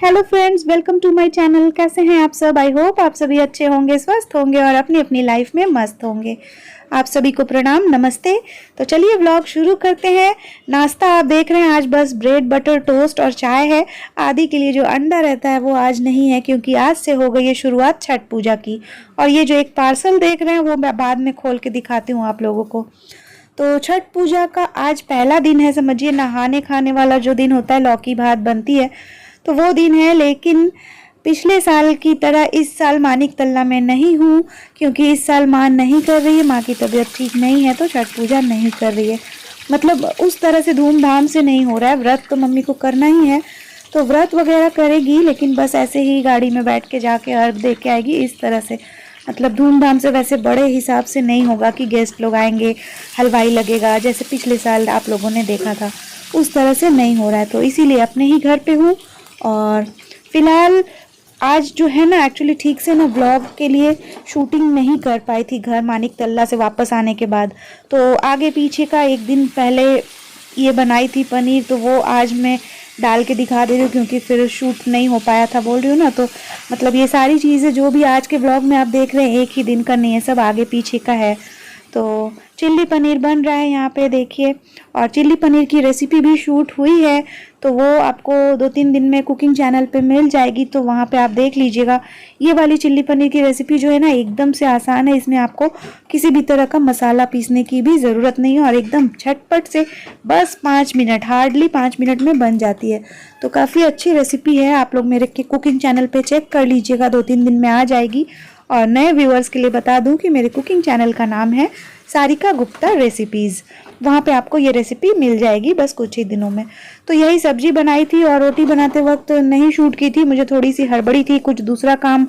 Hello friends, welcome to my channel. कैसे हैं आप सब? आई होप आप सभी अच्छे होंगे, स्वस्थ होंगे और अपनी अपनी लाइफ में मस्त होंगे। आप सभी को प्रणाम, नमस्ते। तो चलिए व्लॉग शुरू करते हैं। नाश्ता आप देख रहे हैं, आज बस ब्रेड बटर टोस्ट और चाय है। आदि के लिए जो अंडा रहता है वो आज नहीं है, क्योंकि आज से हो गई है शुरुआत छठ पूजा की। और ये जो एक पार्सल देख रहे हैं वो मैं बाद में खोल के दिखाती हूँ आप लोगों को। तो छठ पूजा का आज पहला दिन है, समझिए नहाने खाने वाला जो दिन होता है, लौकी भात बनती है तो वो दिन है। लेकिन पिछले साल की तरह इस साल मानिक तल्ला में नहीं हूँ, क्योंकि इस साल माँ नहीं कर रही है, माँ की तबीयत ठीक नहीं है तो छठ पूजा नहीं कर रही है। मतलब उस तरह से धूमधाम से नहीं हो रहा है। व्रत तो मम्मी को करना ही है तो व्रत वगैरह करेगी, लेकिन बस ऐसे ही गाड़ी में बैठ के जाके अर्घ दे के आएगी इस तरह से। मतलब धूमधाम से वैसे बड़े हिसाब से नहीं होगा कि गेस्ट लोग आएंगे, हलवाई लगेगा जैसे पिछले साल आप लोगों ने देखा था, उस तरह से नहीं हो रहा है। तो इसीलिए अपने ही घर पे हूँ। और फिलहाल आज जो है ना, एक्चुअली ठीक से ना व्लॉग के लिए शूटिंग नहीं कर पाई थी घर मानिक तल्ला से वापस आने के बाद। तो आगे पीछे का एक दिन पहले ये बनाई थी पनीर, तो वो आज मैं डाल के दिखा दे रही हूँ, क्योंकि फिर शूट नहीं हो पाया था बोल रही हूँ ना। तो मतलब ये सारी चीज़ें जो भी आज के व्लॉग में आप देख रहे हैं एक ही दिन का नहीं है, सब आगे पीछे का है। तो चिल्ली पनीर बन रहा है यहाँ पे देखिए, और चिल्ली पनीर की रेसिपी भी शूट हुई है, तो वो आपको 2-3 दिन में कुकिंग चैनल पे मिल जाएगी, तो वहाँ पे आप देख लीजिएगा। ये वाली चिल्ली पनीर की रेसिपी जो है ना, एकदम से आसान है। इसमें आपको किसी भी तरह का मसाला पीसने की भी ज़रूरत नहीं है और एकदम झटपट से बस 5 मिनट, हार्डली 5 मिनट में बन जाती है। तो काफ़ी अच्छी रेसिपी है, आप लोग मेरे कुकिंग चैनल पर चेक कर लीजिएगा, 2-3 दिन में आ जाएगी। और नए व्यूअर्स के लिए बता दूं कि मेरे कुकिंग चैनल का नाम है सारिका गुप्ता रेसिपीज़। वहाँ पे आपको ये रेसिपी मिल जाएगी बस कुछ ही दिनों में। तो यही सब्जी बनाई थी और रोटी बनाते वक्त नहीं शूट की थी, मुझे थोड़ी सी हड़बड़ी थी, कुछ दूसरा काम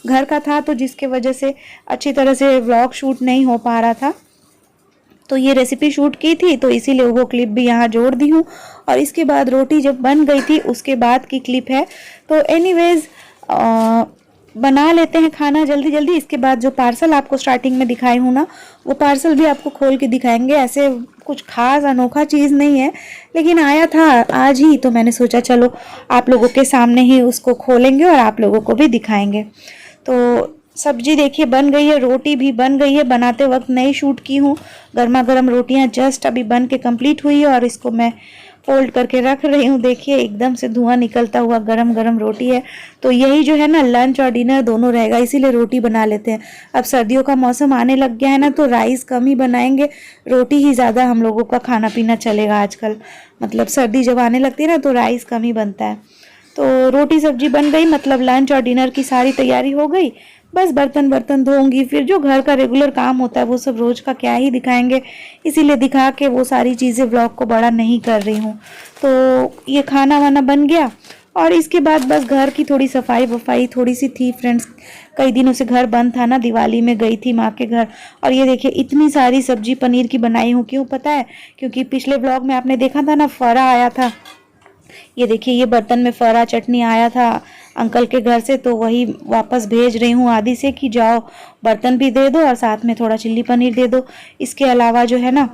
घर का था, तो जिसके वजह से अच्छी तरह से व्लॉग शूट नहीं हो पा रहा था। तो ये रेसिपी शूट की थी तो इसीलिए वो क्लिप भी यहाँ जोड़ दी हूँ। और इसके बाद रोटी जब बन गई थी उसके बाद की क्लिप है। तो एनीवेज बना लेते हैं खाना जल्दी जल्दी। इसके बाद जो पार्सल आपको स्टार्टिंग में दिखाई हूँ ना, वो पार्सल भी आपको खोल के दिखाएंगे। ऐसे कुछ खास अनोखा चीज़ नहीं है, लेकिन आया था आज ही तो मैंने सोचा चलो आप लोगों के सामने ही उसको खोलेंगे और आप लोगों को भी दिखाएंगे। तो सब्जी देखिए बन गई है, रोटी भी बन गई है, बनाते वक्त नहीं शूट की हूँ। गर्मा गर्म रोटियाँ जस्ट अभी बन के कंप्लीट हुई है और इसको मैं फोल्ड करके रख रही हूँ। देखिए एकदम से धुआं निकलता हुआ गरम गरम रोटी है। तो यही जो है ना, लंच और डिनर दोनों रहेगा, इसीलिए रोटी बना लेते हैं। अब सर्दियों का मौसम आने लग गया है ना, तो राइस कम ही बनाएंगे, रोटी ही ज़्यादा हम लोगों का खाना पीना चलेगा आजकल। मतलब सर्दी जब आने लगती है ना तो राइस कम ही बनता है। तो रोटी सब्जी बन गई, मतलब लंच और डिनर की सारी तैयारी हो गई। बस बर्तन बर्तन धोऊंगी, फिर जो घर का रेगुलर काम होता है वो सब रोज का क्या ही दिखाएंगे, इसीलिए दिखा के वो सारी चीज़ें व्लॉग को बड़ा नहीं कर रही हूँ। तो ये खाना वाना बन गया और इसके बाद बस घर की थोड़ी सफाई वफाई थोड़ी सी थी फ्रेंड्स। कई दिनों से घर बंद था ना, दिवाली में गई थी माँ के घर। और ये देखिए इतनी सारी सब्जी पनीर की बनाई हूँ, क्यों पता है? क्योंकि पिछले व्लॉग में आपने देखा था ना, फरा आया था। ये देखिए ये बर्तन में फरा चटनी आया था अंकल के घर से, तो वही वापस भेज रही हूँ आदि से कि जाओ बर्तन भी दे दो और साथ में थोड़ा चिल्ली पनीर दे दो। इसके अलावा जो है ना,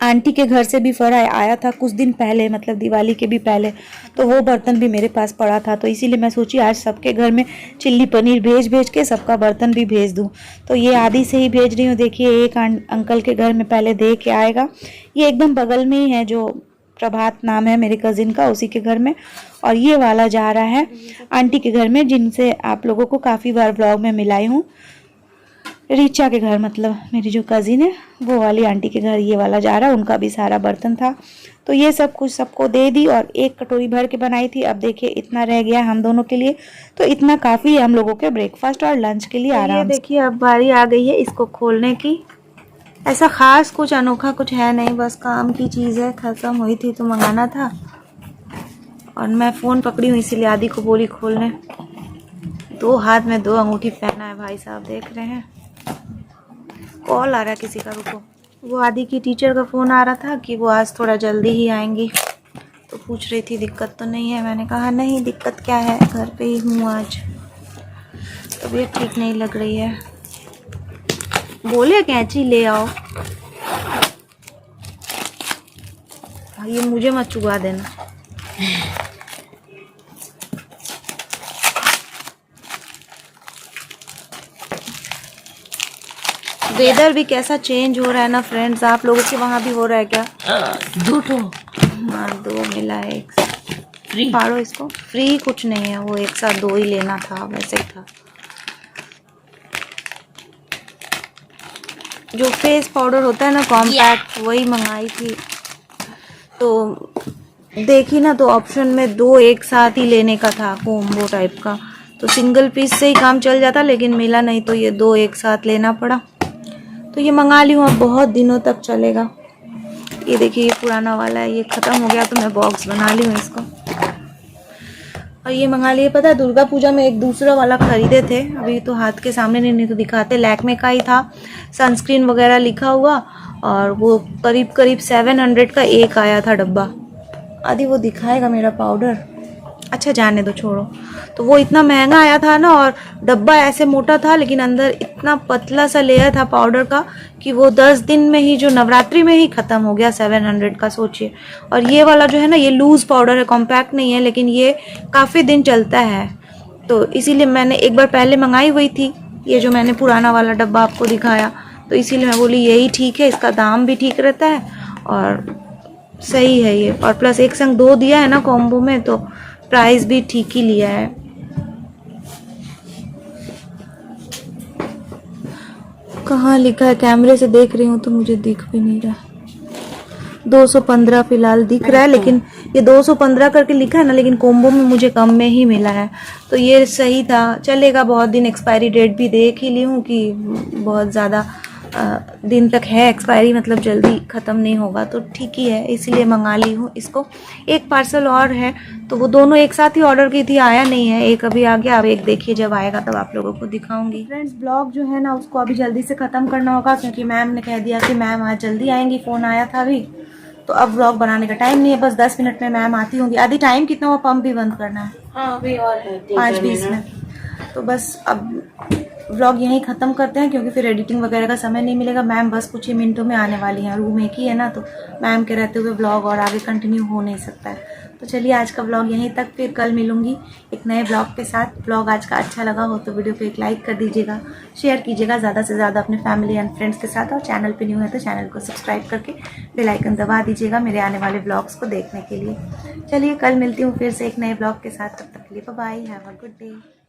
आंटी के घर से भी फरा आया था कुछ दिन पहले, मतलब दिवाली के भी पहले, तो वो बर्तन भी मेरे पास पड़ा था। तो इसीलिए मैं सोची आज सबके घर में चिल्ली पनीर भेज भेज के सबका बर्तन भी भेज दूँ। तो ये आदि से ही भेज रही हूँ। देखिए एक अंकल के घर में पहले दे के आएगा, ये एकदम बगल में ही है, जो प्रभात नाम है मेरे कजिन का, उसी के घर में। और ये वाला जा रहा है आंटी के घर में, जिनसे आप लोगों को काफ़ी बार ब्लॉग में मिलाई हूँ, रीचा के घर, मतलब मेरी जो कजिन है वो वाली आंटी के घर ये वाला जा रहा है। उनका भी सारा बर्तन था, तो ये सब कुछ सबको दे दी और एक कटोरी भर के बनाई थी। अब देखिए इतना रह गया हम दोनों के लिए, तो इतना काफ़ी है हम लोगों के ब्रेकफास्ट और लंच के लिए आराम। देखिए अब बारी आ गई है इसको खोलने की। ऐसा खास कुछ अनोखा कुछ है नहीं, बस काम की चीज़ है, ख़त्म हुई थी तो मंगाना था और मैं फ़ोन पकड़ी हूँ इसीलिए आदि को बोली खोलने। 2 हाथ में 2 अंगूठी पहना है भाई साहब, देख रहे हैं। कॉल आ रहा है किसी का, रुको। वो आदि की टीचर का फ़ोन आ रहा था कि वो आज थोड़ा जल्दी ही आएंगी, तो पूछ रही थी दिक्कत तो नहीं है। मैंने कहा नहीं दिक्कत क्या है, घर पे ही हूँ आज, तबीयत ठीक नहीं लग रही है। बोले कैंची ले आओ, ये मुझे मत चुगा देना। वेदर भी कैसा चेंज हो रहा है ना फ्रेंड्स, आप लोगों के वहाँ भी हो रहा है क्या? हाँ 2 मिला है एक साथ। फ्री फाड़ो इसको, फ्री कुछ नहीं है, वो एक साथ 2 ही लेना था, वैसे ही था। जो फेस पाउडर होता है ना कॉम्पैक्ट, वही मंगाई थी। तो देखी ना तो ऑप्शन में 2 एक साथ ही लेने का था, कोम्बो टाइप का। तो सिंगल पीस से ही काम चल जाता, लेकिन मिला नहीं तो ये 2 एक साथ लेना पड़ा। तो ये मंगा ली हूँ, अब बहुत दिनों तक चलेगा। ये देखिए ये पुराना वाला है, ये ख़त्म हो गया तो मैं बॉक्स बना ली हूँ इसको। और ये मंगा लिए, पता है दुर्गा पूजा में एक दूसरा वाला खरीदे थे, अभी तो हाथ के सामने नहीं तो दिखाते। लैक्मे का ही था, सनस्क्रीन वगैरह लिखा हुआ, और वो करीब करीब 700 का एक आया था डब्बा। आदि वो दिखाएगा मेरा पाउडर, अच्छा जाने दो छोड़ो। तो वो इतना महंगा आया था ना, और डब्बा ऐसे मोटा था लेकिन अंदर इतना पतला सा लेयर था पाउडर का कि वो 10 दिन में ही, जो नवरात्रि में ही ख़त्म हो गया 700 का, सोचिए। और ये वाला जो है ना, ये लूज़ पाउडर है, कॉम्पैक्ट नहीं है, लेकिन ये काफ़ी दिन चलता है। तो इसीलिए मैंने एक बार पहले मंगाई हुई थी, ये जो मैंने पुराना वाला डब्बा आपको दिखाया, तो इसीलिए मैं बोली यही ठीक है, इसका दाम भी ठीक रहता है और सही है ये, और प्लस एक संग 2 दिया है ना कॉम्बो में, तो प्राइस भी ठीक ही लिया है। कहाँ लिखा है, कैमरे से देख रही हूँ तो मुझे दिख भी नहीं रहा। 215 फिलहाल दिख रहा है, लेकिन ये 215 करके लिखा है ना, लेकिन कोम्बो में मुझे कम में ही मिला है, तो ये सही था, चलेगा बहुत दिन। एक्सपायरी डेट भी देख ही ली हूँ कि बहुत ज़्यादा दिन तक है एक्सपायरी, मतलब जल्दी ख़त्म नहीं होगा, तो ठीक ही है, इसीलिए मंगा ली हूँ इसको। एक पार्सल और है, तो वो दोनों एक साथ ही ऑर्डर की थी, आया नहीं है, एक अभी आ गया, अब एक देखिए जब आएगा तब आप लोगों को दिखाऊंगी। फ्रेंड्स ब्लॉग जो है ना उसको अभी जल्दी से ख़त्म करना होगा, क्योंकि मैम ने कह दिया कि मैम आज जल्दी आएंगी, फ़ोन आया था अभी, तो अब व्लॉग बनाने का टाइम नहीं है, बस 10 मिनट में मैम आती होंगी। आधी टाइम कितना हुआ, पंप भी बंद करना है? हाँ अभी और है 5-20 में। तो बस अब व्लॉग यहीं ख़त्म करते हैं, क्योंकि फिर एडिटिंग वगैरह का समय नहीं मिलेगा। मैम बस कुछ ही मिनटों में आने वाली हैं, रूम एक ही है ना, तो मैम के रहते हुए व्लॉग और आगे कंटिन्यू हो नहीं सकता है। तो चलिए आज का व्लॉग यहीं तक, फिर कल मिलूंगी एक नए व्लॉग के साथ। व्लॉग आज का अच्छा लगा हो तो वीडियो पे एक लाइक कर दीजिएगा, शेयर कीजिएगा ज़्यादा से ज़्यादा अपने फैमिली एंड फ्रेंड्स के साथ, और चैनल पे न्यू है तो चैनल को सब्सक्राइब करके बेल आइकन दबा दीजिएगा मेरे आने वाले व्लॉग्स को देखने के लिए। चलिए कल मिलती हूँ फिर से एक नए व्लॉग के साथ, तब तक के लिए bye bye, have a good day.